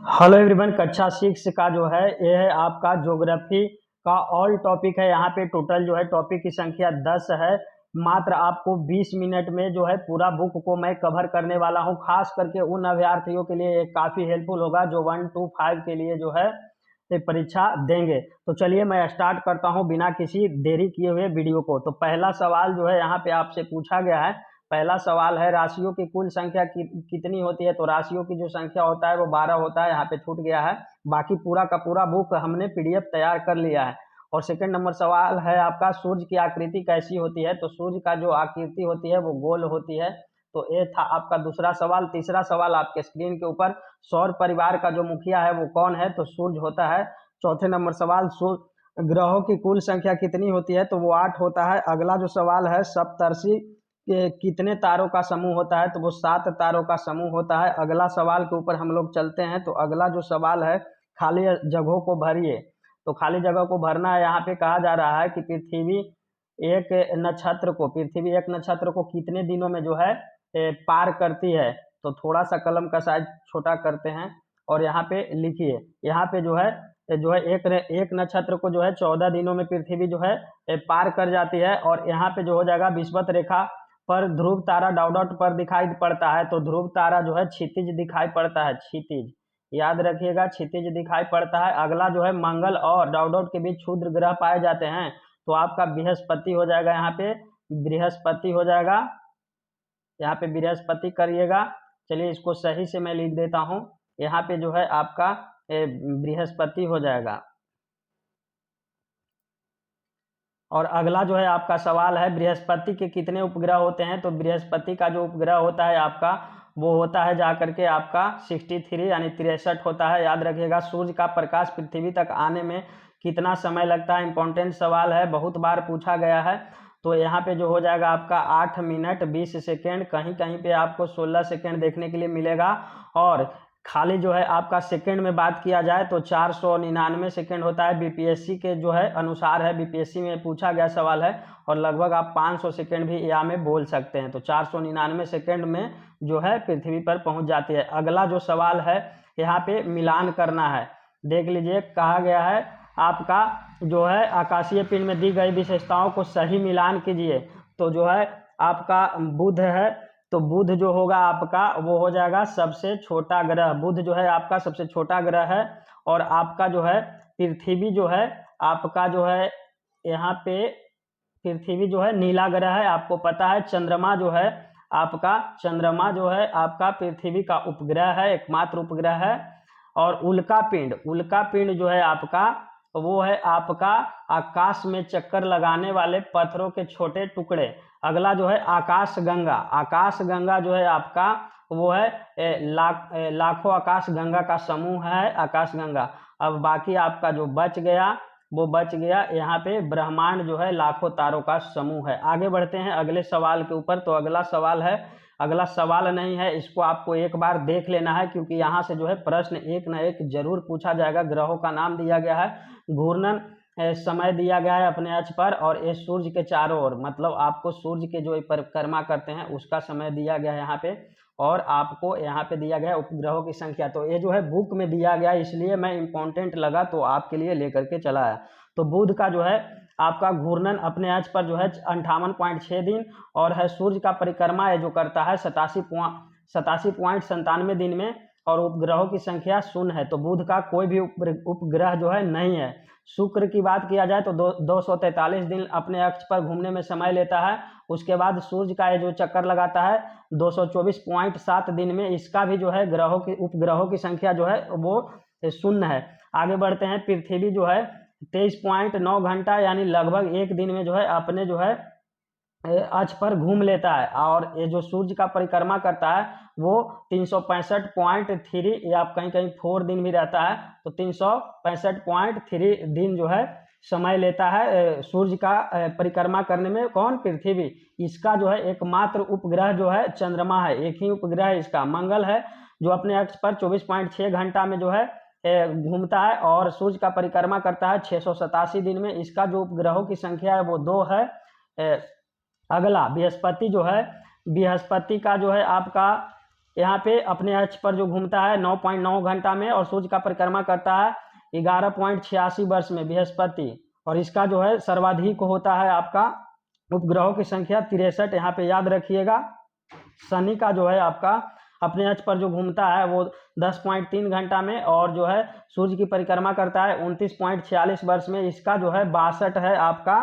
Hello everyone, कक्षा 6 का जो है ये है आपका ज्योग्राफी का ऑल टॉपिक है। यहाँ पे टोटल जो है टॉपिक की संख्या 10 है। मात्र आपको 20 मिनट में जो है पूरा बुक को मैं कवर करने वाला हूँ। खास करके उन अभ्यर्थियों के लिए ये काफ़ी हेल्पफुल होगा जो 1 to 5 के लिए जो है ये परीक्षा देंगे। तो चलिए मैं स्टार्ट करता हूँ बिना किसी देरी किए हुए वीडियो को। तो पहला सवाल जो है यहाँ पे आपसे पूछा गया है। पहला सवाल है राशियों की कुल संख्या कितनी होती है। तो राशियों की जो संख्या होता है वो 12 होता है। यहाँ पे छूट गया है, बाकी पूरा का पूरा बुक हमने पीडीएफ तैयार कर लिया है। और सेकंड नंबर सवाल है आपका, सूर्य की आकृति कैसी होती है। तो सूर्य का जो आकृति होती है वो गोल होती है। तो ये था आपका दूसरा सवाल। तीसरा सवाल आपके स्क्रीन के ऊपर, सौर परिवार का जो मुखिया है वो कौन है। तो सूर्य होता है। चौथे नंबर सवाल, सूर्य ग्रहों की कुल संख्या कितनी होती है। तो वो 8 होता है। अगला जो सवाल है, सप्तर्षि के कितने तारों का समूह होता है। तो वो 7 तारों का समूह होता है। अगला सवाल के ऊपर हम लोग चलते हैं। तो अगला जो सवाल है, खाली जगहों को भरिए। तो खाली जगह को भरना है। यहाँ पे कहा जा रहा है कि पृथ्वी एक नक्षत्र को कितने दिनों में जो है पार करती है। तो थोड़ा सा कलम का साइज छोटा करते हैं और यहाँ पे लिखिए। यहाँ पे जो है एक नक्षत्र को जो है 14 दिनों में पृथ्वी जो है पार कर जाती है। और यहाँ पे जो हो जाएगा, विषुवत रेखा पर ध्रुव तारा डॉट डॉट पर दिखाई पड़ता है। तो ध्रुव तारा जो है क्षितिज दिखाई पड़ता है, क्षितिज याद रखिएगा, क्षितिज दिखाई पड़ता है। अगला जो है, मंगल और डॉट डॉट के बीच क्षुद्र ग्रह पाए जाते हैं। तो आपका बृहस्पति हो जाएगा। यहाँ पे बृहस्पति हो जाएगा, यहाँ पे बृहस्पति करिएगा। चलिए इसको सही से मैं लिख देता हूँ। यहाँ पे जो है आपका बृहस्पति हो जाएगा। और अगला जो है आपका सवाल है, बृहस्पति के कितने उपग्रह होते हैं। तो बृहस्पति का जो उपग्रह होता है आपका, वो होता है जा करके आपका 63 यानी 63 होता है। याद रखिएगा। सूर्य का प्रकाश पृथ्वी तक आने में कितना समय लगता है। इंपॉर्टेंट सवाल है, बहुत बार पूछा गया है। तो यहाँ पे जो हो जाएगा आपका 8 मिनट 20 सेकेंड, कहीं कहीं पे आपको 16 सेकेंड देखने के लिए मिलेगा। और खाली जो है आपका सेकंड में बात किया जाए तो 499 सेकंड होता है। बीपीएससी के जो है अनुसार है, बीपीएससी में पूछा गया सवाल है। और लगभग आप 500 सेकंड भी या में बोल सकते हैं। तो 499 सेकंड में जो है पृथ्वी पर पहुंच जाती है। अगला जो सवाल है, यहाँ पे मिलान करना है। देख लीजिए, कहा गया है आपका जो है आकाशीय पिंड में दी गई विशेषताओं को सही मिलान कीजिए। तो जो है आपका बुध है। तो बुध जो होगा आपका वो हो जाएगा सबसे छोटा ग्रह। बुध जो है आपका सबसे छोटा ग्रह है। और आपका जो है पृथ्वी जो है आपका जो है यहाँ पे पृथ्वी जो है नीला ग्रह है। आपको पता है चंद्रमा जो है आपका पृथ्वी का उपग्रह है, एकमात्र उपग्रह है। और उल्का पिंड जो है आपका, वो है आपका आकाश में चक्कर लगाने वाले पत्थरों के छोटे टुकड़े। अगला जो है आकाश गंगा जो है आपका वो है लाखों आकाश गंगा का समूह है आकाश गंगा। अब बाकी आपका जो बच गया यहाँ पे ब्रह्मांड जो है लाखों तारों का समूह है। आगे बढ़ते हैं अगले सवाल के ऊपर। तो अगला सवाल नहीं है, इसको आपको एक बार देख लेना है क्योंकि यहाँ से जो है प्रश्न एक ना एक जरूर पूछा जाएगा। ग्रहों का नाम दिया गया है, घूर्णन समय दिया गया है अपने अक्ष पर, और ये सूर्य के चारों ओर, मतलब आपको सूर्य के जो परिक्रमा करते हैं उसका समय दिया गया है यहाँ पे। और आपको यहाँ पे दिया गया है उपग्रहों की संख्या। तो ये जो है बुक में दिया गया, इसलिए मैं इम्पोर्टेंट लगा तो आपके लिए लेकर के चला आया। तो बुध का जो है आपका घूर्णन अपने अक्ष पर जो है 58.6 दिन, और है सूर्य का परिक्रमा ये जो करता है 87.97 दिन में। और उपग्रहों की संख्या 0 है। तो बुध का कोई भी उपग्रह जो है नहीं है। शुक्र की बात किया जाए तो 243 दिन अपने अक्ष पर घूमने में समय लेता है। उसके बाद सूर्य का ये जो चक्कर लगाता है 224.7 दिन में। इसका भी जो है उपग्रहों की संख्या जो है वो 0 है। आगे बढ़ते हैं। पृथ्वी जो है 23.9 घंटा यानी लगभग एक दिन में जो है अपने जो है अक्ष पर घूम लेता है। और ये जो सूर्य का परिक्रमा करता है वो 365.3 या कहीं कहीं 4 दिन भी रहता है। तो 365.3 दिन जो है समय लेता है सूर्य का परिक्रमा करने में। कौन? पृथ्वी। इसका जो है एकमात्र उपग्रह जो है चंद्रमा है। एक ही उपग्रह है इसका, मंगल है, जो अपने अक्ष पर 24.6 घंटा में जो है घूमता है और सूर्य का परिक्रमा करता है 687 दिन में। इसका जो उपग्रहों की संख्या है वो 2 है। अगला बृहस्पति जो है, बृहस्पति का जो है आपका यहाँ पे अपने अक्ष पर जो घूमता है 9.9 घंटा में, और सूर्य का परिक्रमा करता है 11.86 वर्ष में बृहस्पति। और इसका जो है सर्वाधिक होता है आपका उपग्रहों की संख्या 63। यहाँ पे याद रखिएगा। शनि का जो है आपका अपने अक्ष पर जो घूमता है वो 10.3 घंटा में, और जो है सूर्य की परिक्रमा करता है 29.46 वर्ष में। इसका जो है 62 है आपका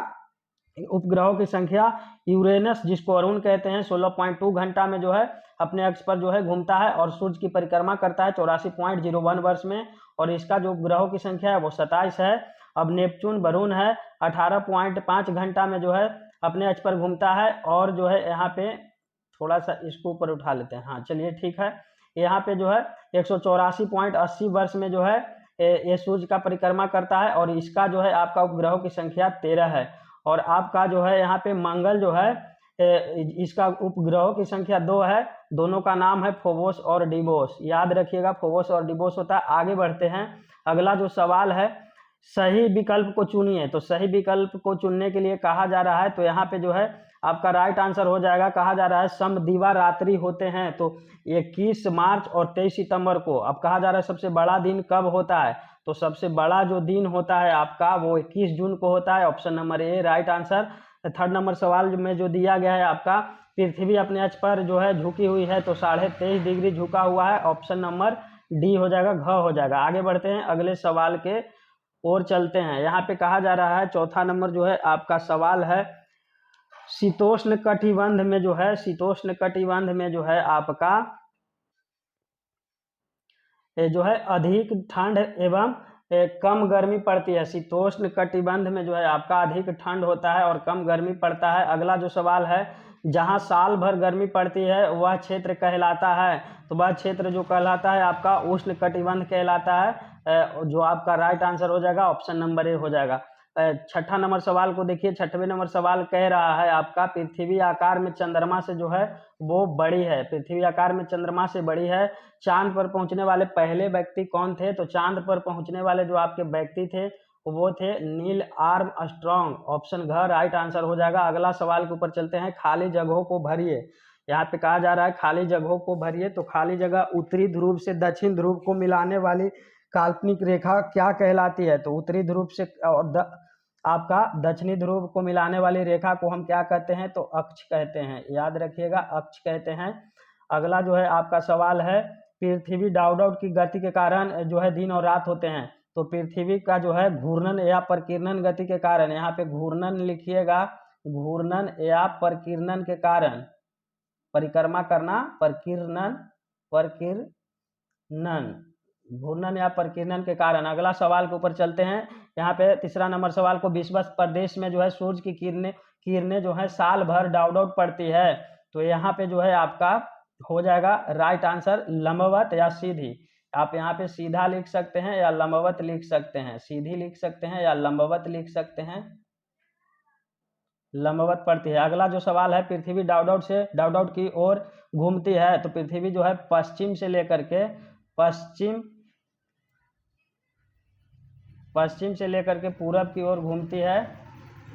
उपग्रहों की संख्या। यूरेनस, जिसको अरुण कहते हैं, 16.2 घंटा में जो है अपने अक्ष पर जो है घूमता है, और सूर्य की परिक्रमा करता है 84.01 वर्ष में, और इसका जो उपग्रहों की संख्या है वो 27 है। अब नेपच्यून, वरुण है 18.5 घंटा में जो है अपने अक्ष पर घूमता है, और जो है यहाँ पे थोड़ा सा इसको ऊपर उठा लेते हैं, हाँ चलिए ठीक है। यहाँ पे जो है 184.80 वर्ष में जो है ये सूर्य का परिक्रमा करता है, और इसका जो है आपका उपग्रहों की संख्या 13 है। और आपका जो है यहाँ पे मंगल जो है इसका उपग्रहों की संख्या 2 है। दोनों का नाम है फोबोस और डिबोस, याद रखिएगा, फोबोस और डिबोस होता है। आगे बढ़ते हैं। अगला जो सवाल है, सही विकल्प को चुनिए। तो सही विकल्प को चुनने के लिए कहा जा रहा है, तो यहाँ पे जो है आपका राइट आंसर हो जाएगा, कहा जा रहा है समदिवा रात्रि होते हैं। तो 21 मार्च और 23 सितंबर को। अब कहा जा रहा है सबसे बड़ा दिन कब होता है, तो सबसे बड़ा जो दिन होता है आपका वो 21 जून को होता है। Option number A right answer. Third number सवाल में जो दिया गया है आपका, पृथ्वी अपने अक्ष पर जो है झुकी हुई है, तो 23.5 डिग्री झुका हुआ है। ऑप्शन नंबर डी हो जाएगा, घ हो जाएगा। आगे बढ़ते हैं, अगले सवाल के ओर चलते हैं। यहाँ पे कहा जा रहा है चौथा नंबर जो है आपका सवाल है, शीतोष्ण कटिबंध में जो है, शीतोष्ण कटिबंध में जो है आपका जो है अधिक ठंड एवं कम गर्मी पड़ती है। शीतोष्ण कटिबंध में जो है आपका अधिक ठंड होता है और कम गर्मी पड़ता है। अगला जो सवाल है, जहां साल भर गर्मी पड़ती है वह क्षेत्र कहलाता है। तो वह क्षेत्र जो कहलाता है आपका उष्ण कटिबंध कहलाता है, जो आपका राइट आंसर हो जाएगा, ऑप्शन नंबर ए हो जाएगा। छठा नंबर सवाल को देखिए। छठवें नंबर सवाल कह रहा है आपका, पृथ्वी आकार में चंद्रमा से जो है वो बड़ी है। पृथ्वी आकार में चंद्रमा से बड़ी है। चांद पर पहुंचने वाले पहले व्यक्ति कौन थे, तो चांद पर पहुंचने वाले जो आपके व्यक्ति थे वो थे नील आर्मस्ट्रॉन्ग। ऑप्शन घ राइट आंसर हो जाएगा। अगला सवाल के ऊपर चलते हैं, खाली जगहों को भरिए। यहाँ पे कहा जा रहा है खाली जगहों को भरिए। तो खाली जगह उत्तरी ध्रुव से दक्षिण ध्रुव को मिलाने वाली काल्पनिक रेखा क्या कहलाती है, तो उत्तरी ध्रुव से और आपका दक्षिणी ध्रुव को मिलाने वाली रेखा को हम क्या कहते हैं, तो अक्ष कहते हैं, याद रखिएगा, अक्ष कहते हैं। अगला जो है आपका सवाल है, पृथ्वी डाउडाउट की गति के कारण जो है दिन और रात होते हैं। तो पृथ्वी का जो है घूर्णन या प्रकीर्णन गति के कारण, यहाँ पे घूर्णन लिखिएगा, घूर्णन या प्रकीर्णन के कारण, परिक्रमा करना, प्रकीर्णन, प्रकीर्णन, घूर्णन या प्रकीर्णन के कारण। अगला सवाल के ऊपर चलते हैं। यहाँ पे तीसरा नंबर सवाल को, विश्व प्रदेश में जो है सूर्य की किरणें जो है साल भर डाउडाउट पड़ती है। तो यहाँ पे जो है आपका हो जाएगा राइट आंसर लंबवत या सीधी। आप यहाँ पे सीधा लिख सकते हैं या लंबवत लिख सकते हैं, सीधी लिख सकते हैं या लंबवत लिख सकते हैं, लंबवत पड़ती है। अगला जो सवाल है, पृथ्वी डाउडाउट की ओर घूमती है। तो पृथ्वी जो है पश्चिम से लेकर के पूरब की ओर घूमती है।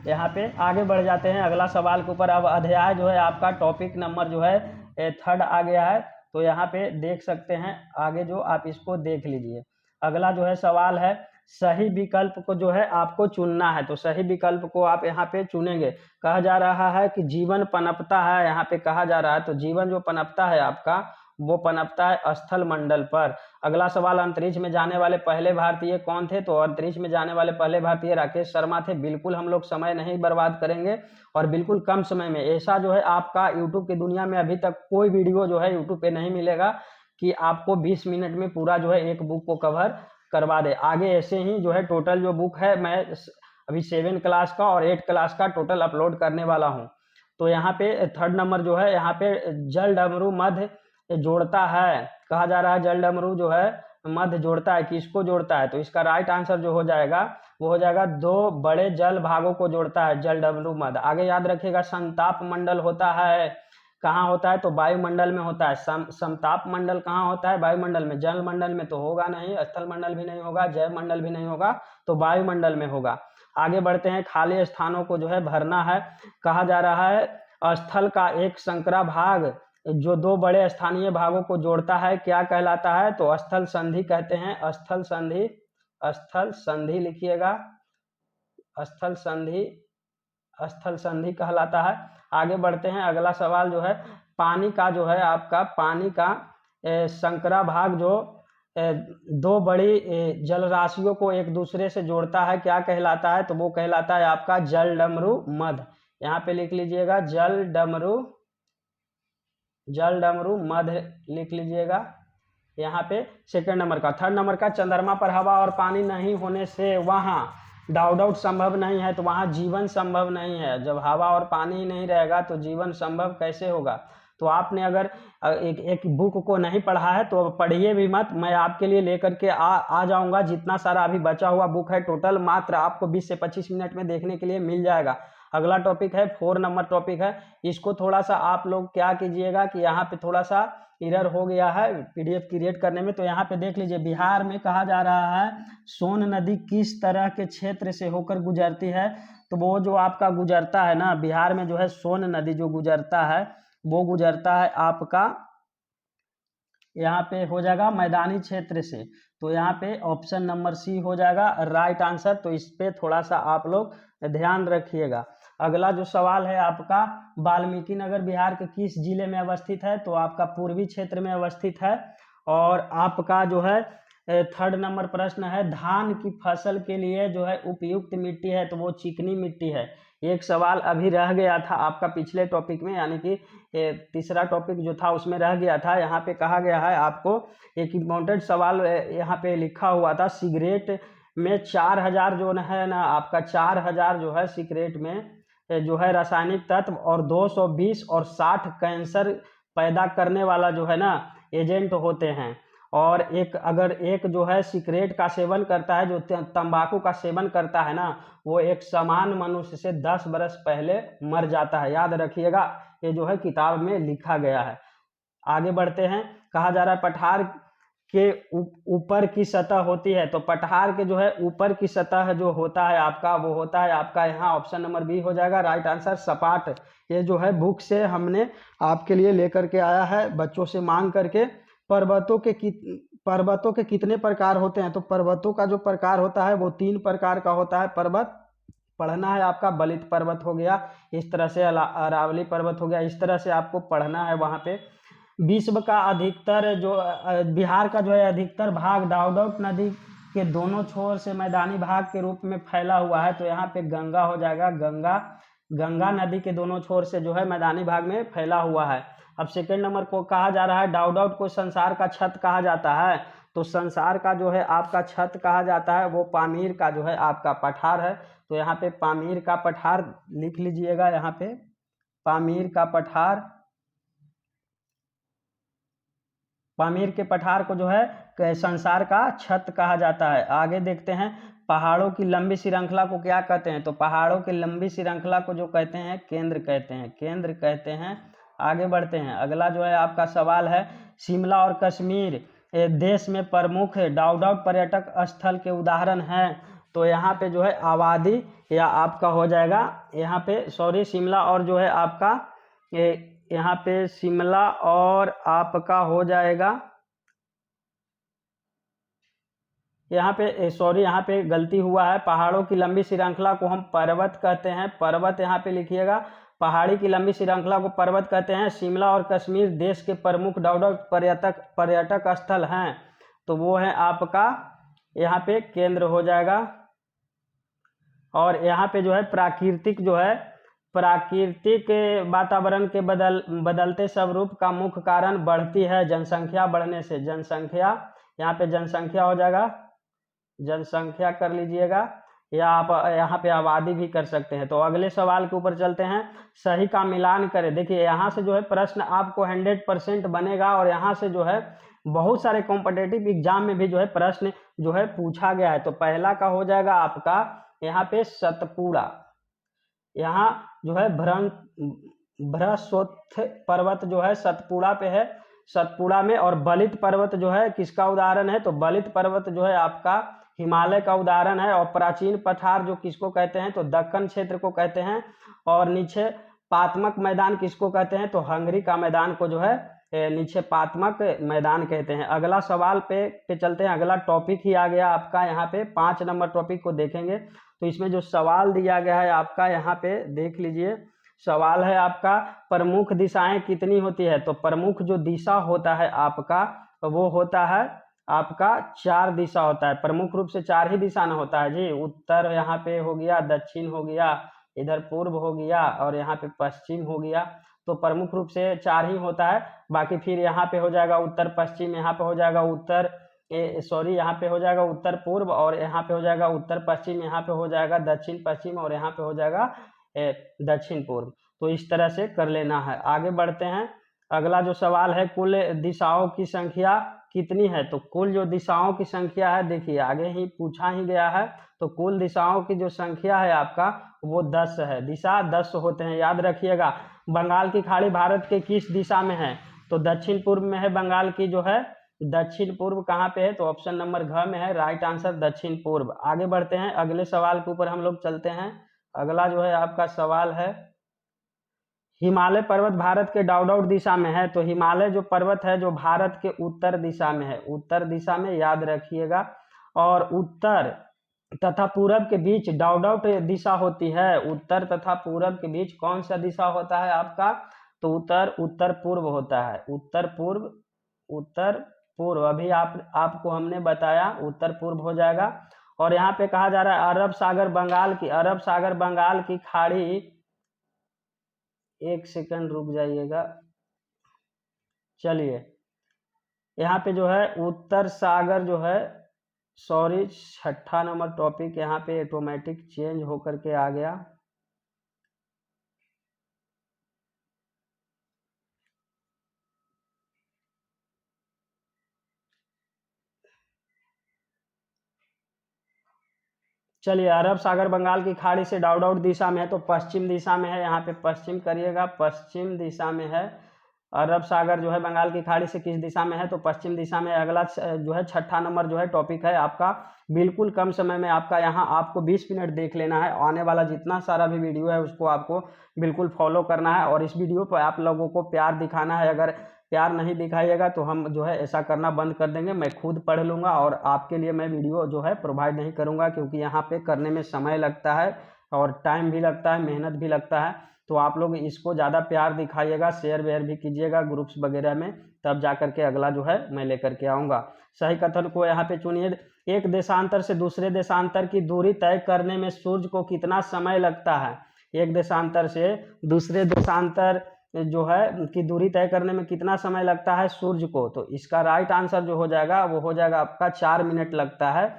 यहाँ पे आगे बढ़ जाते हैं अगला सवाल के ऊपर। अब अध्याय जो है आपका टॉपिक नंबर जो है थर्ड आ गया है, तो यहाँ पे देख सकते हैं आगे जो, आप इसको देख लीजिए। अगला जो है सवाल है, सही विकल्प को जो है आपको चुनना है। तो सही विकल्प को आप यहाँ पे चुनेंगे। कहा जा रहा है कि जीवन पनपता है, यहाँ पे कहा जा रहा है, तो जीवन जो पनपता है आपका वो पनपता है स्थल मंडल पर। अगला सवाल, अंतरिक्ष में जाने वाले पहले भारतीय कौन थे, तो अंतरिक्ष में जाने वाले पहले भारतीय राकेश शर्मा थे। बिल्कुल हम लोग समय नहीं बर्बाद करेंगे और बिल्कुल कम समय में, ऐसा जो है आपका यूट्यूब की दुनिया में अभी तक कोई वीडियो जो है यूट्यूब पे नहीं मिलेगा कि आपको 20 मिनट में पूरा जो है एक बुक को कवर करवा दे। आगे ऐसे ही जो है टोटल जो बुक है, मैं अभी 7 क्लास का और 8 क्लास का टोटल अपलोड करने वाला हूँ। तो यहाँ पे थर्ड नंबर जो है, यहाँ पे जल डमरू मध्य जोड़ता है। कहा जा रहा है जल डमरू जो है मध्य जोड़ता है, किसको जोड़ता है, तो इसका राइट आंसर जो हो जाएगा वो हो जाएगा 2 बड़े जल भागों को जोड़ता है जल डमरू मध्य। आगे याद रखिएगा, संताप मंडल होता है, कहाँ होता है, तो वायुमंडल में होता है। समताप मंडल कहाँ होता है, वायुमंडल में। जल मंडल में तो होगा नहीं, स्थल मंडल भी नहीं होगा, जैव मंडल भी नहीं होगा, तो वायुमंडल में होगा। आगे बढ़ते हैं, खाली स्थानों को जो है भरना है। कहा जा रहा है स्थल का एक संकरा भाग जो दो बड़े स्थानीय भागों को जोड़ता है क्या कहलाता है? तो स्थल संधि कहते हैं। स्थल संधि, स्थल संधि लिखिएगा, स्थल संधि, स्थल संधि कहलाता है। आगे बढ़ते हैं, अगला सवाल जो है पानी का जो है आपका पानी का संकरा भाग जो दो बड़ी जल राशियों को एक दूसरे से जोड़ता है क्या कहलाता है? तो वो कहलाता है आपका जल डमरू मध्य। यहाँ पे लिख लीजिएगा जल डमरू, जल डमरू मध्य लिख लीजिएगा यहाँ पे। सेकंड नंबर का, थर्ड नंबर का, चंद्रमा पर हवा और पानी नहीं होने से वहाँ डाउट संभव नहीं है, तो वहाँ जीवन संभव नहीं है। जब हवा और पानी ही नहीं रहेगा तो जीवन संभव कैसे होगा? तो आपने अगर एक बुक को नहीं पढ़ा है तो पढ़िए भी मत, मैं आपके लिए लेकर के आ जाऊंगा। जितना सारा अभी बचा हुआ बुक है टोटल मात्र आपको 20 से 25 मिनट में देखने के लिए मिल जाएगा। अगला टॉपिक है 4 नंबर टॉपिक है, इसको थोड़ा सा आप लोग क्या कीजिएगा कि यहाँ पे थोड़ा सा एरर हो गया है पीडीएफ क्रिएट करने में। तो यहाँ पे देख लीजिए, बिहार में कहा जा रहा है सोन नदी किस तरह के क्षेत्र से होकर गुजरती है? तो वो जो आपका गुजरता है ना, बिहार में जो है सोन नदी जो गुजरता है वो गुजरता है आपका यहाँ पे हो जाएगा मैदानी क्षेत्र से। तो यहाँ पे ऑप्शन नंबर सी हो जाएगा राइट आंसर। तो इस पे थोड़ा सा आप लोग ध्यान रखिएगा। अगला जो सवाल है आपका, वाल्मीकि नगर बिहार के किस जिले में अवस्थित है? तो आपका पूर्वी क्षेत्र में अवस्थित है। और आपका जो है थर्ड नंबर प्रश्न है, धान की फसल के लिए जो है उपयुक्त मिट्टी है? तो वो चिकनी मिट्टी है। एक सवाल अभी रह गया था आपका पिछले टॉपिक में, यानी कि तीसरा टॉपिक जो था उसमें रह गया था। यहाँ पे कहा गया है आपको एक इम्पोर्टेंट सवाल यहाँ पे लिखा हुआ था, सिगरेट में 4000 जो है ना आपका 4000 जो है सिगरेट में जो है रासायनिक तत्व और 220 और 60 कैंसर पैदा करने वाला जो है ना एजेंट होते हैं। और एक अगर एक जो है सिगरेट का सेवन करता है, जो तंबाकू का सेवन करता है ना, वो एक समान मनुष्य से 10 बरस पहले मर जाता है। याद रखिएगा, ये जो है किताब में लिखा गया है। आगे बढ़ते हैं, कहा जा रहा है पठार के ऊपर की सतह होती है। तो पठार के जो है ऊपर की सतह जो होता है आपका, वो होता है आपका यहाँ ऑप्शन नंबर बी हो जाएगा राइट आंसर सपाट। ये जो है बुक से हमने आपके लिए लेकर के आया है बच्चों से मांग करके। पर्वतों के कितने प्रकार होते हैं? तो पर्वतों का जो प्रकार होता है वो 3 प्रकार का होता है। पर्वत पढ़ना है आपका, बलित पर्वत हो गया, इस तरह से अरावली पर्वत हो गया, इस तरह से आपको पढ़ना है वहाँ पे। विश्व का अधिकतर जो बिहार का जो है अधिकतर भाग दाउदौत नदी के दोनों छोर से मैदानी भाग के रूप में फैला हुआ है। तो यहाँ पे गंगा हो जाएगा, गंगा नदी के दोनों छोर से जो है मैदानी भाग में फैला हुआ है। अब सेकंड नंबर को कहा जा रहा है दाउदौत को संसार का छत कहा जाता है। तो संसार का जो है आपका छत कहा जाता है वो पामीर का जो है आपका पठार है। तो यहाँ पे पामीर का पठार लिख लीजिएगा, यहाँ पे पामीर का पठार, पामीर के पठार को जो है संसार का छत कहा जाता है। आगे देखते हैं, पहाड़ों की लंबी श्रृंखला को क्या कहते हैं? तो पहाड़ों की लंबी श्रृंखला को जो कहते हैं केंद्र कहते हैं, केंद्र कहते हैं। आगे बढ़ते हैं, अगला जो है आपका सवाल है, शिमला और कश्मीर देश में प्रमुख दाउदौत पर्यटक स्थल के उदाहरण हैं। तो यहाँ पे जो है आबादी या आपका हो जाएगा यहाँ पे सॉरी शिमला और जो है आपका यहाँ पे शिमला और आपका हो जाएगा यहाँ पे सॉरी यहाँ पे गलती हुआ है, पहाड़ों की लंबी श्रृंखला को हम पर्वत कहते हैं। पर्वत यहाँ पे लिखिएगा, पहाड़ी की लंबी श्रृंखला को पर्वत कहते हैं। शिमला और कश्मीर देश के प्रमुख दाउदौत पर्यटक स्थल हैं। तो वो है आपका यहाँ पे केंद्र हो जाएगा। और यहाँ पे जो है प्राकृतिक जो है प्राकृतिक वातावरण के बदलते स्वरूप का मुख्य कारण बढ़ती है जनसंख्या बढ़ने से। जनसंख्या यहाँ पे जनसंख्या हो जाएगा, जनसंख्या कर लीजिएगा, या आप यहाँ पे आबादी भी कर सकते हैं। तो अगले सवाल के ऊपर चलते हैं, सही का मिलान करें। देखिए यहाँ से जो है प्रश्न आपको 100% बनेगा और यहाँ से जो है बहुत सारे कॉम्पिटिटिव एग्जाम में भी जो है प्रश्न जो है पूछा गया है। तो पहला का हो जाएगा आपका यहाँ पे सतपुड़ा, यहाँ जो है भ्रस्वत्थ पर्वत जो है सतपुड़ा पे है, सतपुड़ा में। और बलित पर्वत जो है किसका उदाहरण है? तो बलित पर्वत जो है आपका हिमालय का उदाहरण है। और प्राचीन पठार जो किसको कहते हैं? तो दक्कन क्षेत्र को कहते हैं। और नीचे पात्मक मैदान किसको कहते हैं, तो हंगरी का मैदान को जो है निक्षेपात्मक मैदान कहते हैं। अगला सवाल पे चलते हैं। अगला टॉपिक ही आ गया आपका यहाँ पे 5 नंबर टॉपिक को देखेंगे। तो इसमें जो सवाल दिया गया है आपका यहाँ पे देख लीजिए। सवाल है आपका प्रमुख दिशाएं कितनी होती है, तो प्रमुख जो दिशा होता है आपका वो होता है आपका 4 दिशा होता है। प्रमुख रूप से 4 ही दिशा न होता है जी। उत्तर यहाँ पे हो गया, दक्षिण हो गया, इधर पूर्व हो गया और यहाँ पे पश्चिम हो गया। तो प्रमुख रूप से 4 ही होता है। बाकी फिर यहाँ पे हो जाएगा उत्तर पश्चिम, यहाँ पे हो जाएगा यहाँ पे हो जाएगा उत्तर पूर्व, और यहाँ पे हो जाएगा उत्तर पश्चिम, यहाँ पे हो जाएगा दक्षिण पश्चिम, और यहाँ पे हो जाएगा दक्षिण पूर्व। तो इस तरह से कर लेना है। आगे बढ़ते हैं। अगला जो सवाल है, कुल दिशाओं की संख्या कितनी है, तो कुल जो दिशाओं की संख्या है, देखिए आगे ही पूछा ही गया है। तो कुल दिशाओं की जो संख्या है आपका वो 10 है। दिशा 10 होते हैं, याद रखिएगा। बंगाल की खाड़ी भारत के किस दिशा में है, तो दक्षिण पूर्व में है। बंगाल की जो है दक्षिण पूर्व कहाँ पे है, तो ऑप्शन नंबर घ में है। राइट आंसर दक्षिण पूर्व। आगे बढ़ते हैं, अगले सवाल के ऊपर हम लोग चलते हैं। अगला जो है आपका सवाल है, हिमालय पर्वत भारत के डाउडाउट दिशा में है। तो हिमालय जो पर्वत है जो भारत के उत्तर दिशा में है, उत्तर दिशा में, याद रखिएगा। और उत्तर तथा पूरब के बीच डाउडाउट दिशा होती है। उत्तर तथा पूरब के बीच कौन सा दिशा होता है आपका, तो उत्तर पूर्व होता है। उत्तर पूर्व अभी आपको हमने बताया उत्तर पूर्व हो जाएगा। और यहाँ पे कहा जा रहा है अरब सागर बंगाल की खाड़ी, एक सेकंड रुक जाइएगा। चलिए यहाँ पे जो है उत्तर सागर जो है, सॉरी 6ठा नंबर टॉपिक यहाँ पे ऑटोमेटिक चेंज होकर के आ गया। चलिए, अरब सागर बंगाल की खाड़ी से डाउडाउट दिशा में है, तो पश्चिम दिशा में है। यहाँ पे पश्चिम करिएगा, पश्चिम दिशा में है। अरब सागर जो है बंगाल की खाड़ी से किस दिशा में है, तो पश्चिम दिशा में। अगला जो है 6ठा नंबर जो है टॉपिक है आपका, बिल्कुल कम समय में आपका यहाँ आपको 20 मिनट देख लेना है। आने वाला जितना सारा भी वीडियो है उसको आपको बिल्कुल फॉलो करना है, और इस वीडियो पर आप लोगों को प्यार दिखाना है। अगर प्यार नहीं दिखाइएगा तो हम जो है ऐसा करना बंद कर देंगे। मैं खुद पढ़ लूँगा और आपके लिए मैं वीडियो जो है प्रोवाइड नहीं करूँगा, क्योंकि यहाँ पे करने में समय लगता है और टाइम भी लगता है, मेहनत भी लगता है। तो आप लोग इसको ज़्यादा प्यार दिखाइएगा, शेयर वेयर भी कीजिएगा ग्रुप्स वगैरह में, तब जा करके अगला जो है मैं लेकर के आऊँगा। सही कथन को यहाँ पे चुनिए। एक देशांतर से दूसरे देशांतर की दूरी तय करने में सूर्य को कितना समय लगता है। एक देशांतर से दूसरे देशांतर जो है की दूरी तय करने में कितना समय लगता है सूर्य को, तो इसका राइट आंसर जो हो जाएगा वो हो जाएगा आपका 4 मिनट लगता है।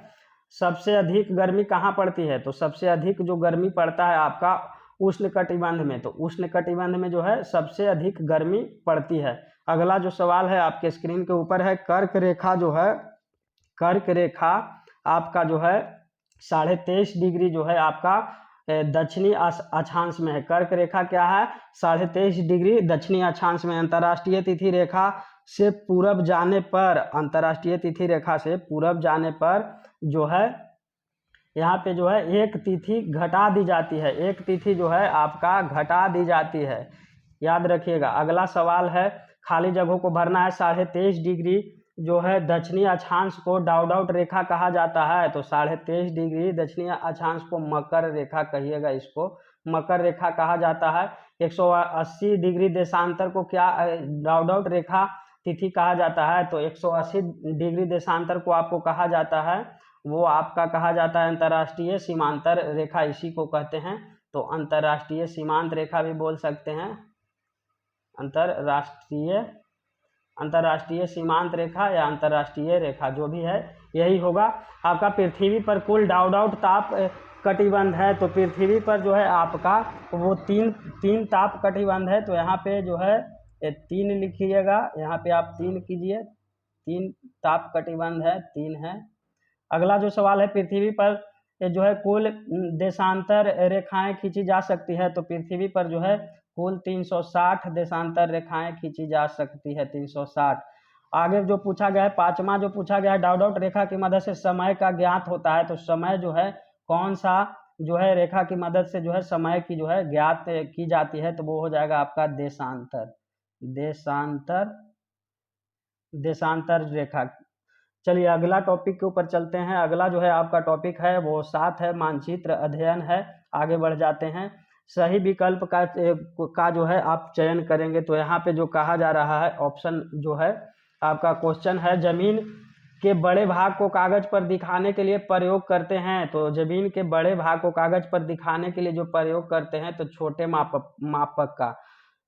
सबसे अधिक गर्मी कहाँ पड़ती है, तो सबसे अधिक जो गर्मी पड़ता है आपका उष्णकटिबंध में। तो उष्णकटिबंध में जो है सबसे अधिक गर्मी पड़ती है। अगला जो सवाल है आपके स्क्रीन के ऊपर है, कर्क रेखा जो है, कर्क रेखा आपका जो है 23.5 डिग्री जो है आपका दक्षिणी अक्षांश में है। कर्क रेखा क्या है, 23.5 डिग्री दक्षिणी अक्षांश में। अंतर्राष्ट्रीय तिथि रेखा से पूरब जाने पर, अंतर्राष्ट्रीय तिथि रेखा से पूरब जाने पर जो है यहाँ पे जो है एक तिथि घटा दी जाती है। एक तिथि जो है आपका घटा दी जाती है, याद रखिएगा। अगला सवाल है, खाली जगहों को भरना है। 23.5 डिग्री जो है दक्षिणी अक्षांश को डाउडाउट रेखा कहा जाता है। तो 23.5 डिग्री दक्षिणी अक्षांश को मकर रेखा कहिएगा, इसको मकर रेखा कहा जाता है। 180 डिग्री देशांतर को क्या डाउडाउट रेखा तिथि कहा जाता है, तो 180 डिग्री देशांतर को आपको कहा जाता है, वो आपका कहा जाता है अंतर्राष्ट्रीय सीमांतर रेखा, इसी को कहते हैं। तो अंतर्राष्ट्रीय सीमांत रेखा भी बोल सकते हैं, अंतर्राष्ट्रीय सीमांत रेखा या अंतर्राष्ट्रीय रेखा, जो भी है यही होगा आपका। पृथ्वी पर कुल डाउडाउट ताप कटिबंध है, तो पृथ्वी पर जो है आपका वो तीन ताप कटिबंध है। तो यहाँ पे जो है 3 लिखिएगा, यहाँ पे आप 3 कीजिए, 3 ताप कटिबंध है, 3 है। अगला जो सवाल है, पृथ्वी पर जो है कुल देशांतर रेखाएं खींची जा सकती है। तो पृथ्वी पर जो है कुल 360 देशांतर रेखाएं खींची जा सकती है, 360। आगे जो पूछा गया है, 5वां जो पूछा गया है, डाउडाउट रेखा की मदद से समय का ज्ञात होता है। तो समय जो है कौन सा जो है रेखा की मदद से जो है समय की जो है ज्ञात की जाती है, तो वो हो जाएगा आपका देशांतर। देशांतर देशांतर रेखा। चलिए अगला टॉपिक के ऊपर चलते हैं। अगला जो है आपका टॉपिक है वो 7 है, मानचित्र अध्ययन है। आगे बढ़ जाते हैं। सही विकल्प का जो है आप चयन करेंगे। तो यहाँ पे जो कहा जा रहा है ऑप्शन जो है आपका क्वेश्चन है, जमीन के बड़े भाग को कागज पर दिखाने के लिए प्रयोग करते हैं। तो जमीन के बड़े भाग को कागज पर दिखाने के लिए जो प्रयोग करते हैं, तो छोटे मापक का।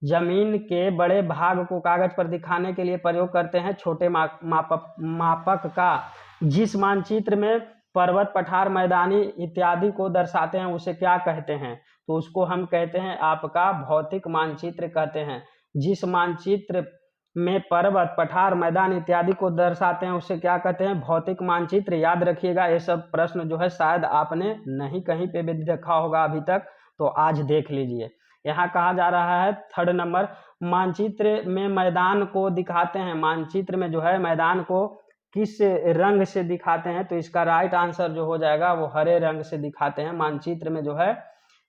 जमीन के बड़े भाग को कागज पर दिखाने के लिए प्रयोग करते हैं छोटे मापक का। जिस मानचित्र में पर्वत, पठार, मैदानी इत्यादि को दर्शाते हैं उसे क्या कहते हैं? तो उसको हम कहते हैं आपका भौतिक मानचित्र कहते हैं। जिस मानचित्र में पर्वत, पठार, मैदान इत्यादि को दर्शाते हैं उसे क्या कहते हैं? भौतिक मानचित्र। याद रखिएगा, ये सब प्रश्न जो है शायद आपने नहीं कहीं पे भी देखा होगा अभी तक, तो आज देख लीजिए। यहाँ कहा जा रहा है 3rd नंबर, मानचित्र में मैदान को दिखाते हैं। मानचित्र में जो है मैदान को किस रंग से दिखाते हैं? तो इसका राइट आंसर जो हो जाएगा वो हरे रंग से दिखाते हैं। मानचित्र में जो है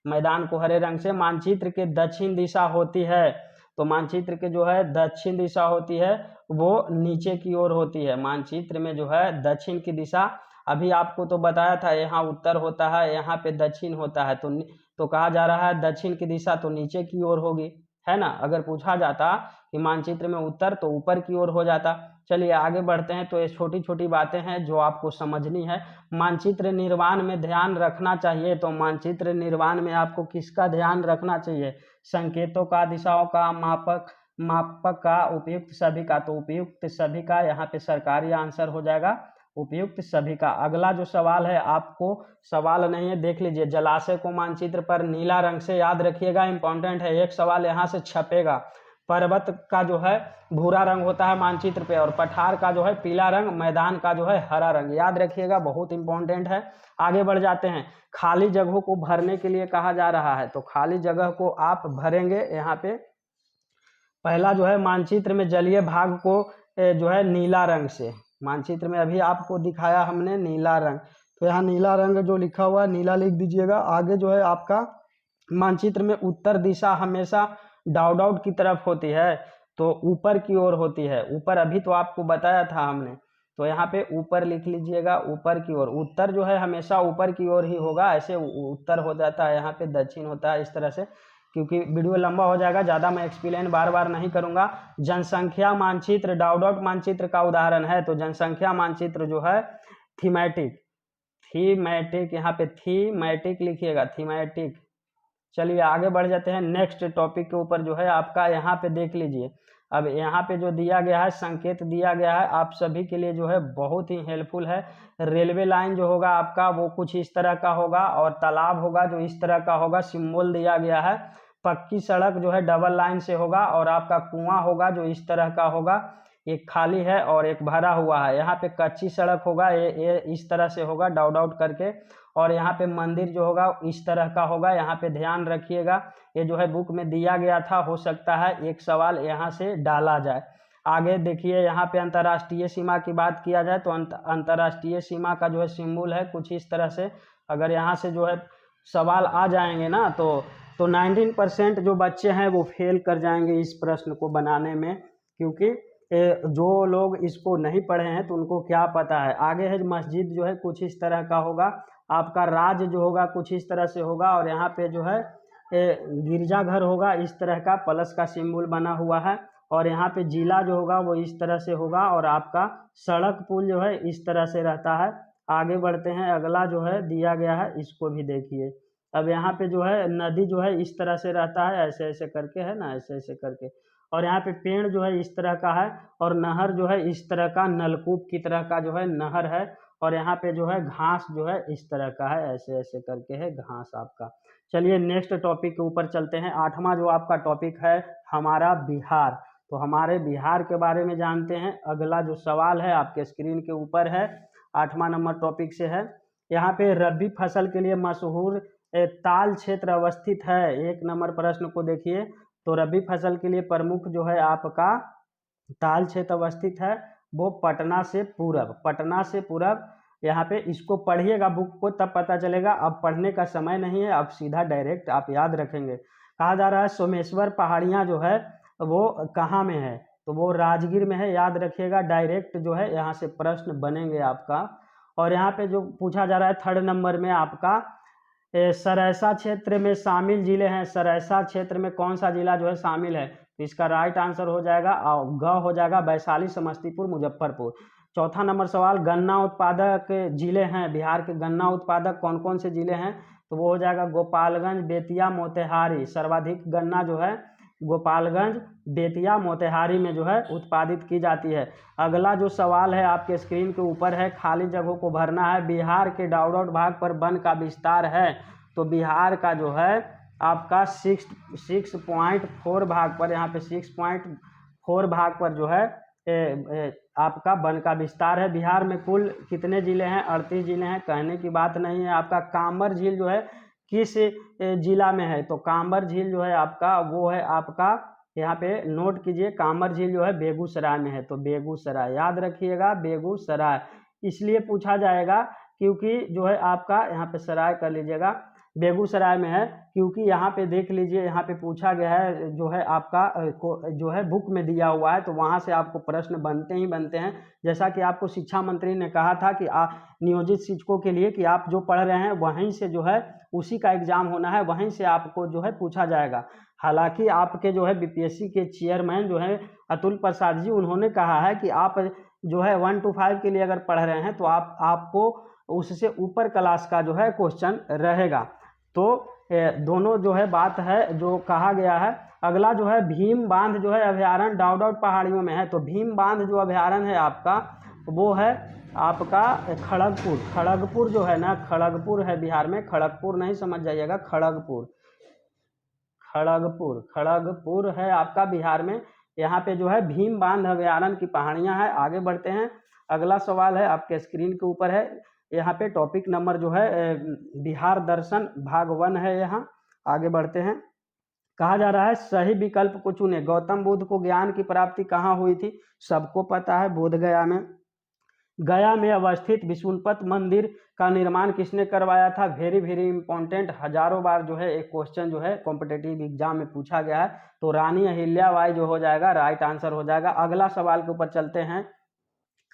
मैदान को हरे रंग से। मानचित्र के दक्षिण दिशा होती है, तो मानचित्र के जो है दक्षिण दिशा होती है वो नीचे की ओर होती है। मानचित्र में जो है दक्षिण की दिशा, अभी आपको तो बताया था यहाँ उत्तर होता है, यहाँ पे दक्षिण होता है। तो कहा जा रहा है दक्षिण की दिशा तो नीचे की ओर होगी, है ना। अगर पूछा जाता कि मानचित्र में उत्तर, तो ऊपर की ओर हो जाता। चलिए आगे बढ़ते हैं। तो ये छोटी छोटी बातें हैं जो आपको समझनी है। मानचित्र निर्माण में ध्यान रखना चाहिए। तो मानचित्र निर्माण में आपको किसका ध्यान रखना चाहिए? संकेतों का, दिशाओं का, मापक का, उपयुक्त सभी का। तो उपयुक्त सभी का यहाँ पे सरकारी आंसर हो जाएगा, उपयुक्त सभी का। अगला जो सवाल है, आपको सवाल नहीं है, देख लीजिए। जलाशय को मानचित्र पर नीला रंग से, याद रखिएगा इंपॉर्टेंट है, एक सवाल यहाँ से छपेगा। पर्वत का जो है भूरा रंग होता है मानचित्र पे, और पठार का जो है पीला रंग, मैदान का जो है हरा रंग। याद रखिएगा, बहुत इंपॉर्टेंट है। आगे बढ़ जाते हैं। खाली जगहों को भरने के लिए कहा जा रहा है। तो खाली जगह को आप भरेंगे यहाँ पे। पहला जो है मानचित्र में जलीय भाग को जो है नीला रंग से, मानचित्र में अभी आपको दिखाया हमने नीला रंग, तो यहाँ नीला रंग जो लिखा हुआ है नीला लिख दीजिएगा। आगे जो है आपका मानचित्र में उत्तर दिशा हमेशा डाउट की तरफ होती है, तो ऊपर की ओर होती है। ऊपर अभी तो आपको बताया था हमने, तो यहाँ पे ऊपर लिख लीजिएगा, ऊपर की ओर। उत्तर जो है हमेशा ऊपर की ओर ही होगा, ऐसे उत्तर हो जाता है, यहाँ पे दक्षिण होता है, इस तरह से। क्योंकि वीडियो लंबा हो जाएगा, ज़्यादा मैं एक्सप्लेन बार बार नहीं करूँगा। जनसंख्या मानचित्र डाउट मानचित्र का उदाहरण है। तो जनसंख्या मानचित्र जो है थीमैटिक, यहाँ पे थीमैटिक लिखिएगा, थीमैटिक। चलिए आगे बढ़ जाते हैं। नेक्स्ट टॉपिक के ऊपर जो है आपका यहाँ पे देख लीजिए। अब यहाँ पे जो दिया गया है, संकेत दिया गया है, आप सभी के लिए जो है बहुत ही हेल्पफुल है। रेलवे लाइन जो होगा आपका वो कुछ इस तरह का होगा, और तालाब होगा जो इस तरह का होगा, सिंबल दिया गया है। पक्की सड़क जो है डबल लाइन से होगा, और आपका कुआं होगा जो इस तरह का होगा, एक खाली है और एक भरा हुआ है। यहाँ पे कच्ची सड़क होगा, ये इस तरह से होगा डाउट करके। और यहाँ पे मंदिर जो होगा इस तरह का होगा। यहाँ पे ध्यान रखिएगा, ये जो है बुक में दिया गया था, हो सकता है एक सवाल यहाँ से डाला जाए। आगे देखिए, यहाँ पे अंतर्राष्ट्रीय सीमा की बात किया जाए तो अंतर्राष्ट्रीय सीमा का जो है सिंबल है कुछ इस तरह से। अगर यहाँ से जो है सवाल आ जाएंगे ना, तो 19% जो बच्चे हैं वो फेल कर जाएंगे इस प्रश्न को बनाने में, क्योंकि जो लोग इसको नहीं पढ़े हैं तो उनको क्या पता है। आगे है मस्जिद जो है कुछ इस तरह का होगा। आपका राज्य जो होगा कुछ इस तरह से होगा, और यहाँ पे जो है गिरजाघर होगा इस तरह का, प्लस का सिंबल बना हुआ है। और यहाँ पे जिला जो होगा वो इस तरह से होगा, और आपका सड़क पुल जो है इस तरह से रहता है। आगे बढ़ते हैं। अगला जो है दिया गया है, इसको भी देखिए। अब यहाँ पे जो है नदी जो है इस तरह से रहता है, ऐसे ऐसे करके, है ना, ऐसे ऐसे करके। और यहाँ पे पेड़ जो है इस तरह का है, और नहर जो है इस तरह का, नलकूप की तरह का जो है नहर है। और यहाँ पे जो है घास जो है इस तरह का है, ऐसे ऐसे करके है घास आपका। चलिए नेक्स्ट टॉपिक के ऊपर चलते हैं। 8वां जो आपका टॉपिक है हमारा बिहार। तो हमारे बिहार के बारे में जानते हैं। अगला जो सवाल है आपके स्क्रीन के ऊपर है, 8वां नंबर टॉपिक से है। यहाँ पे रबी फसल के लिए मशहूर ताल क्षेत्र अवस्थित है। 1 नंबर प्रश्न को देखिए। तो रबी फसल के लिए प्रमुख जो है आपका ताल क्षेत्र अवस्थित है, वो पटना से पूरब यहाँ पे इसको पढ़िएगा बुक को, तब पता चलेगा। अब पढ़ने का समय नहीं है, अब सीधा डायरेक्ट आप याद रखेंगे। कहा जा रहा है सोमेश्वर पहाड़ियाँ जो है वो कहाँ में है, तो वो राजगीर में है, याद रखिएगा। डायरेक्ट जो है यहाँ से प्रश्न बनेंगे आपका। और यहाँ पे जो पूछा जा रहा है 3rd नंबर में आपका सरैसा क्षेत्र में शामिल जिले हैं, सरैसा क्षेत्र में कौन सा जिला जो है शामिल है, तो इसका राइट आंसर हो जाएगा ग हो जाएगा वैशाली, समस्तीपुर, मुजफ्फरपुर। 4था नंबर सवाल, गन्ना उत्पादक जिले हैं, बिहार के गन्ना उत्पादक कौन कौन से जिले हैं, तो वो हो जाएगा गोपालगंज, बेतिया, मोतिहारी। सर्वाधिक गन्ना जो है गोपालगंज, बेतिया, मोतिहारी में जो है उत्पादित की जाती है। अगला जो सवाल है आपके स्क्रीन के ऊपर है, खाली जगहों को भरना है। बिहार के डाउट भाग पर वन का विस्तार है, तो बिहार का जो है आपका 6.4 भाग पर, यहाँ पे 6.4 भाग पर जो है आपका वन का विस्तार है। बिहार में कुल कितने जिले हैं, 38 जिले हैं, कहने की बात नहीं है। आपका कांबर झील जो है किस जिला में है, तो कांबर झील जो है आपका वो है आपका, यहाँ पे नोट कीजिए, कांबर झील जो है बेगूसराय में है, तो बेगूसराय याद रखिएगा, बेगूसराय। इसलिए पूछा जाएगा क्योंकि जो है आपका यहाँ पे सराय कर लीजिएगा, बेगूसराय में है, क्योंकि यहाँ पे देख लीजिए, यहाँ पे पूछा गया है जो है आपका जो है बुक में दिया हुआ है, तो वहाँ से आपको प्रश्न बनते ही बनते हैं। जैसा कि आपको शिक्षा मंत्री ने कहा था कि नियोजित शिक्षकों के लिए कि आप जो पढ़ रहे हैं वहीं से जो है उसी का एग्जाम होना है, वहीं से आपको जो है पूछा जाएगा। हालांकि आपके जो है बीपीएससी के चेयरमैन जो है अतुल प्रसाद जी, उन्होंने कहा है कि आप जो है 1 to 5 के लिए अगर पढ़ रहे हैं तो आपको उससे ऊपर क्लास का जो है क्वेश्चन रहेगा। तो दोनों जो है बात है जो कहा गया है। अगला जो है भीम बांध जो है अभ्यारण्य डाउट पहाड़ियों में है, तो भीम बांध जो अभ्यारण्य है आपका वो है आपका खड़गपुर। खड़गपुर जो है ना, खड़गपुर है बिहार में, खड़गपुर नहीं समझ जाइएगा, खड़गपुर, खड़गपुर, खड़गपुर है आपका बिहार में। यहाँ पे जो है भीम बांध अभ्यारण्य की पहाड़ियाँ हैं। आगे बढ़ते हैं, अगला सवाल है आपके स्क्रीन के ऊपर है, यहाँ पे टॉपिक नंबर जो है बिहार दर्शन भाग 1 है। यहाँ आगे बढ़ते हैं, कहा जा रहा है सही विकल्प को चुने। गौतम बुद्ध को ज्ञान की प्राप्ति कहाँ हुई थी, सबको पता है, बोधगया में। गया में अवस्थित विष्णुपद मंदिर का निर्माण किसने करवाया था, वेरी वेरी इंपॉर्टेंट, हजारों बार जो है एक क्वेश्चन जो है कॉम्पिटेटिव एग्जाम में पूछा गया है, तो रानी अहिल्याबाई जो हो जाएगा राइट आंसर हो जाएगा। अगला सवाल के ऊपर चलते हैं,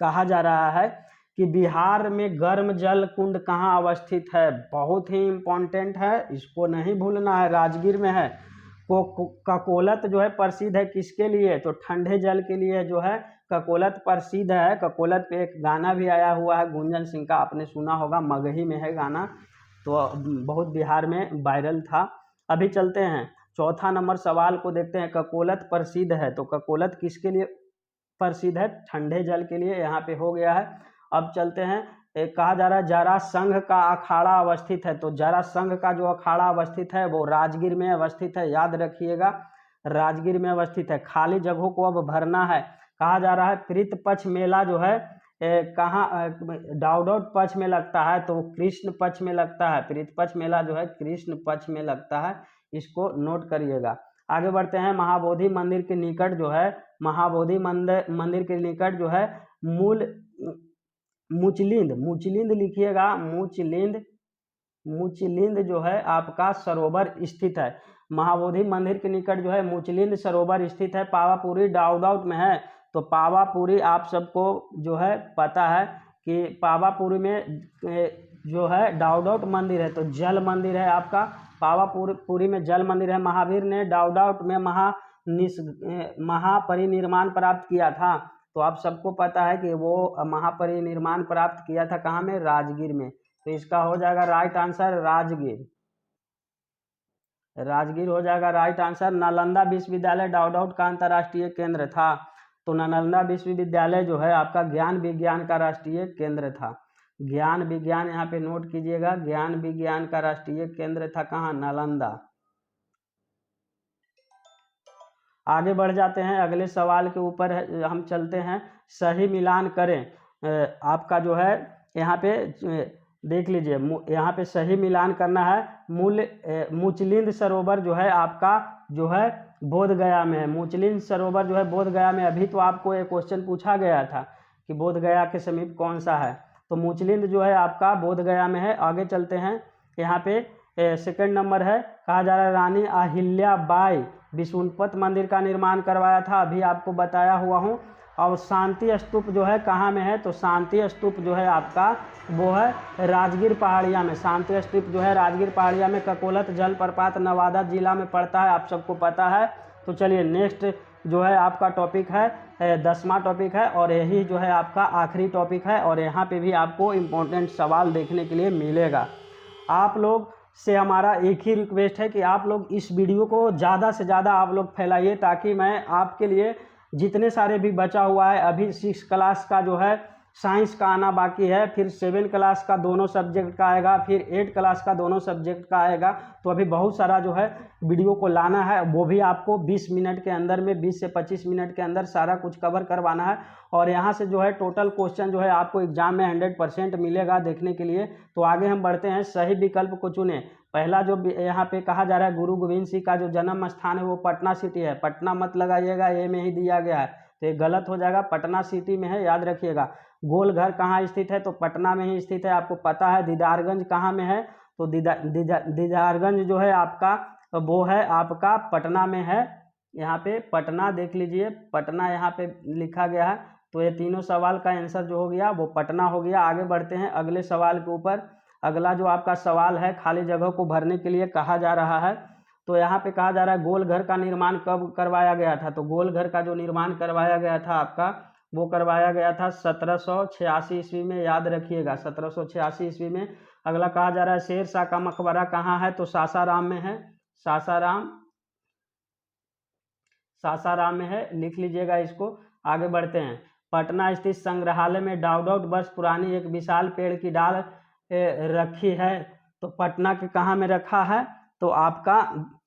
कहा जा रहा है कि बिहार में गर्म जल कुंड कहाँ अवस्थित है, बहुत ही इंपॉर्टेंट है, इसको नहीं भूलना है, राजगीर में है। ककोलत जो है प्रसिद्ध है किसके लिए, तो ठंडे जल के लिए जो है ककोलत प्रसिद्ध है। ककोलत पे एक गाना भी आया हुआ है गुंजन सिंह का, आपने सुना होगा, मगही में है गाना, तो बहुत बिहार में वायरल था। अभी चलते हैं 4था नंबर सवाल को देखते हैं। ककोलत प्रसिद्ध है, तो ककोलत किसके लिए प्रसिद्ध है, ठंडे जल के लिए, यहाँ पे हो गया है। अब चलते हैं, कहा जा रहा है जरासंघ का अखाड़ा अवस्थित है, तो जरासंघ का जो अखाड़ा अवस्थित है वो राजगीर में अवस्थित है, याद रखिएगा, राजगीर में अवस्थित है। खाली जगहों को अब भरना है। कहा जा रहा है प्रीत पक्ष मेला जो है कहाँ डाउट पक्ष में लगता है, तो कृष्ण पक्ष में लगता है। प्रीत पक्ष मेला जो है कृष्ण पक्ष में लगता है, इसको नोट करिएगा। आगे बढ़ते हैं, महाबोधि मंदिर के निकट जो है, महाबोधि मंदिर के निकट जो है मुचलिंद, मुचलिंद लिखिएगा, मुचलिंद जो है आपका सरोवर स्थित है। महाबोधि मंदिर के निकट जो है मुचलिंद सरोवर स्थित है। पावापुरी डाउट में है, तो पावापुरी आप सबको जो है पता है कि पावापुरी में जो है डाउट मंदिर है, तो जल मंदिर है आपका, पावापुरी में जल मंदिर है। महावीर ने डाउट में महापरिनिर्वाण प्राप्त किया था, तो आप सबको पता है कि वो महापरिनिर्वाण प्राप्त किया था कहाँ में, राजगीर में, तो इसका हो जाएगा राइट आंसर राजगीर, राजगीर हो जाएगा राइट आंसर। नालंदा विश्वविद्यालय डाउट का अंतर्राष्ट्रीय केंद्र था, तो नालंदा विश्वविद्यालय जो है आपका ज्ञान विज्ञान का राष्ट्रीय केंद्र था। ज्ञान विज्ञान यहाँ पे नोट कीजिएगा, ज्ञान विज्ञान का राष्ट्रीय केंद्र था कहाँ, नालंदा। आगे बढ़ जाते हैं, अगले सवाल के ऊपर हम चलते हैं, सही मिलान करें। आपका जो है यहाँ पे देख लीजिए, यहाँ पे सही मिलान करना है। मुचलिंद सरोवर जो है आपका जो है बोधगया में है, मुचलिंद सरोवर जो है बोधगया में। अभी तो आपको एक क्वेश्चन पूछा गया था कि बोधगया के समीप कौन सा है, तो मुचलिंद जो है आपका बोधगया में है। आगे चलते हैं, यहाँ पे सेकंड नंबर है, कहा जा रहा है रानी अहिल्याबाई विष्णुपत मंदिर का निर्माण करवाया था, अभी आपको बताया हुआ हूँ। और शांति स्तूप जो है कहाँ में है, तो शांति स्तूप जो है आपका वो है राजगीर पहाड़िया में। शांति स्तूप जो है राजगीर पहाड़िया में, ककोलत जलप्रपात नवादा जिला में पड़ता है, आप सबको पता है। तो चलिए नेक्स्ट जो है आपका टॉपिक है 10वां टॉपिक है, और यही जो है आपका आखिरी टॉपिक है, और यहाँ पे भी आपको इम्पोर्टेंट सवाल देखने के लिए मिलेगा। आप लोग से हमारा एक ही रिक्वेस्ट है कि आप लोग इस वीडियो को ज़्यादा से ज़्यादा आप लोग फैलाइए, ताकि मैं आपके लिए जितने सारे भी बचा हुआ है, अभी 6 क्लास का जो है साइंस का आना बाकी है, फिर 7 क्लास का दोनों सब्जेक्ट का आएगा, फिर 8 क्लास का दोनों सब्जेक्ट का आएगा। तो अभी बहुत सारा जो है वीडियो को लाना है, वो भी आपको 20 मिनट के अंदर में, 20 से 25 मिनट के अंदर सारा कुछ कवर करवाना है। और यहाँ से जो है टोटल क्वेश्चन जो है आपको एग्जाम में 100% मिलेगा देखने के लिए। तो आगे हम बढ़ते हैं, सही विकल्प को चुने। पहला जो यहाँ पे कहा जा रहा है, गुरु गोविंद सिंह का जो जन्म स्थान है वो पटना सिटी है। पटना मत लगाइएगा, ये में ही दिया गया है, तो ये गलत हो जाएगा, पटना सिटी में है, याद रखिएगा। गोलघर कहाँ स्थित है, तो पटना में ही स्थित है, आपको पता है। दीदारगंज कहाँ में है, तो दीदारगंज जो है आपका वो है आपका पटना में है। यहाँ पे पटना देख लीजिए, पटना यहाँ पे लिखा गया है। तो ये तीनों सवाल का आंसर जो हो गया वो पटना हो गया। आगे बढ़ते हैं अगले सवाल के ऊपर। अगला जो आपका सवाल है, खाली जगह को भरने के लिए कहा जा रहा है। तो यहाँ पे कहा जा रहा है गोलघर का निर्माण कब करवाया गया था, तो गोलघर का जो निर्माण करवाया गया था आपका, वो करवाया गया था 1786 ईस्वी में, याद रखिएगा 1786 ईस्वी में। अगला कहा जा रहा है शेर शाह का मकबरा कहाँ है, तो सासाराम में है। सासाराम में है, लिख लीजिएगा इसको। आगे बढ़ते हैं, पटना स्थित संग्रहालय में डाउट वर्ष पुरानी एक विशाल पेड़ की डाल रखी है। तो पटना के कहाँ में रखा है, तो आपका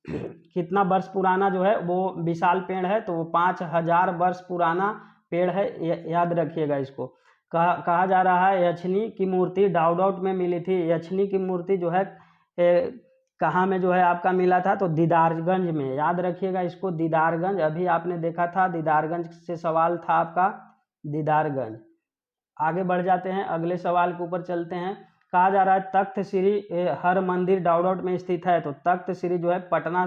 कितना वर्ष पुराना जो है वो विशाल पेड़ है, तो वो 5000 वर्ष पुराना पेड़ है, याद रखिएगा इसको। कहा जा रहा है यक्षिणी की मूर्ति डाउट में मिली थी। यक्षिणी की मूर्ति जो है कहाँ में जो है आपका मिला था, तो दीदारगंज में, याद रखिएगा इसको, दीदारगंज। अभी आपने देखा था दीदारगंज से सवाल था आपका, दीदारगंज। आगे बढ़ जाते हैं, अगले सवाल के ऊपर चलते हैं। कहा जा रहा है तख्त श्री हर मंदिर डाउट में स्थित है, तो तख्त श्री जो है पटना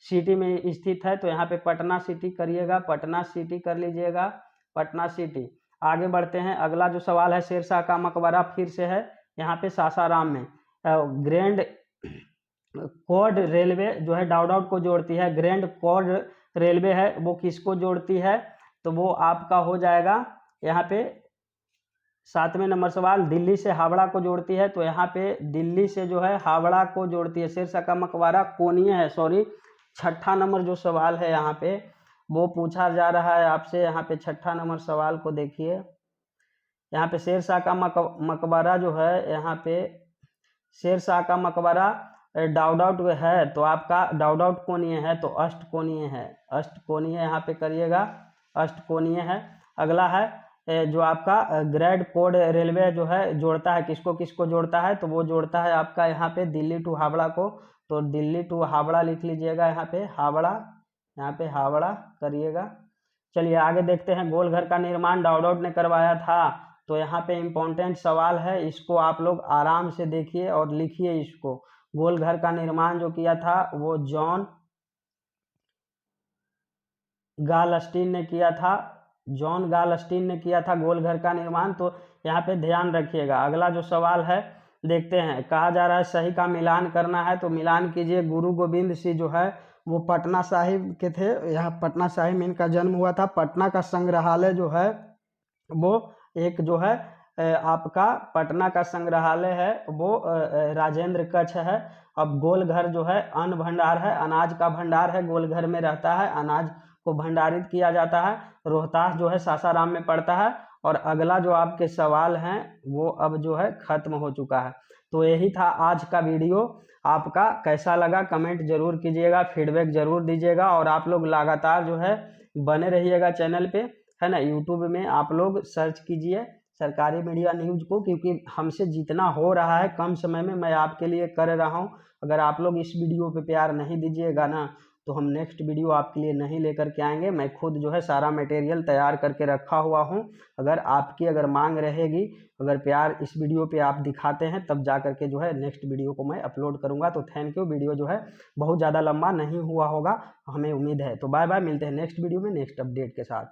सिटी में स्थित है। तो यहाँ पे पटना सिटी करिएगा, पटना सिटी कर लीजिएगा, पटना सिटी। आगे बढ़ते हैं, अगला जो सवाल है शेरशाह का मकबरा फिर से है यहाँ पे सासाराम में। ग्रैंड कॉर्ड रेलवे जो है डाउट को जोड़ती है, ग्रैंड कॉर्ड रेलवे है, वो किसको जोड़ती है, तो वो आपका हो जाएगा यहाँ पे 7वें नंबर सवाल, दिल्ली से हावड़ा को जोड़ती है। तो यहाँ पे दिल्ली से जो है हावड़ा को जोड़ती है। शेरशाह का मकबरा कोनीय है, सॉरी। 6ठा नंबर जो सवाल है यहाँ पे वो पूछा जा रहा है आपसे। यहाँ पे 6ठा नंबर सवाल को देखिए, यहाँ पे शेरशाह का मकबरा जो है, यहाँ पे शेरशाह का मकबरा डाउट है, तो आपका डाउट कोणीय है, तो अष्टकोणीय है, अष्टकोणीय यहाँ पे करिएगा, अष्टकोणीय है। अगला है जो आपका ग्रैंड कॉर्ड रेलवे जो है जोड़ता है, किसको किसको जोड़ता है, तो वो जोड़ता है आपका यहाँ पे दिल्ली टू हावड़ा को। तो दिल्ली टू हावड़ा लिख लीजिएगा, यहाँ पे हावड़ा, यहाँ पे हावड़ा करिएगा। चलिए आगे देखते हैं, गोलघर का निर्माण डाउट ने करवाया था। तो यहाँ पे इम्पोर्टेंट सवाल है, इसको आप लोग आराम से देखिए और लिखिए इसको। गोलघर का निर्माण जो किया था वो जॉन गालस्टीन ने किया था, जॉन गालस्टीन ने किया था गोलघर का निर्माण। तो यहाँ पे ध्यान रखिएगा। अगला जो सवाल है देखते हैं, कहा जा रहा है सही का मिलान करना है, तो मिलान कीजिए। गुरु गोविंद सिंह जो है वो पटना साहिब के थे, यहाँ पटना साहिब में इनका जन्म हुआ था। पटना का संग्रहालय जो है वो एक जो है आपका पटना का संग्रहालय है वो राजेंद्र कच्छ है। अब गोलघर जो है अन्न भंडार है, अनाज का भंडार है, गोलघर में रहता है, अनाज को भंडारित किया जाता है। रोहतास जो है सासाराम में पड़ता है। और अगला जो आपके सवाल हैं वो अब जो है खत्म हो चुका है। तो यही था आज का वीडियो, आपका कैसा लगा कमेंट जरूर कीजिएगा, फीडबैक जरूर दीजिएगा। और आप लोग लगातार जो है बने रहिएगा चैनल पे, है ना। यूट्यूब में आप लोग सर्च कीजिए सरकारी मीडिया न्यूज़ को, क्योंकि हमसे जितना हो रहा है कम समय में मैं आपके लिए कर रहा हूँ। अगर आप लोग इस वीडियो पे प्यार नहीं दीजिएगा ना, तो हम नेक्स्ट वीडियो आपके लिए नहीं लेकर के आएंगे। मैं खुद जो है सारा मटेरियल तैयार करके रखा हुआ हूँ। अगर आपकी अगर मांग रहेगी, अगर प्यार इस वीडियो पे आप दिखाते हैं, तब जा करके जो है नेक्स्ट वीडियो को मैं अपलोड करूँगा। तो थैंक यू। वीडियो जो है बहुत ज़्यादा लंबा नहीं हुआ होगा, हमें उम्मीद है। तो बाय बाय, मिलते हैं नेक्स्ट वीडियो में नेक्स्ट अपडेट के साथ।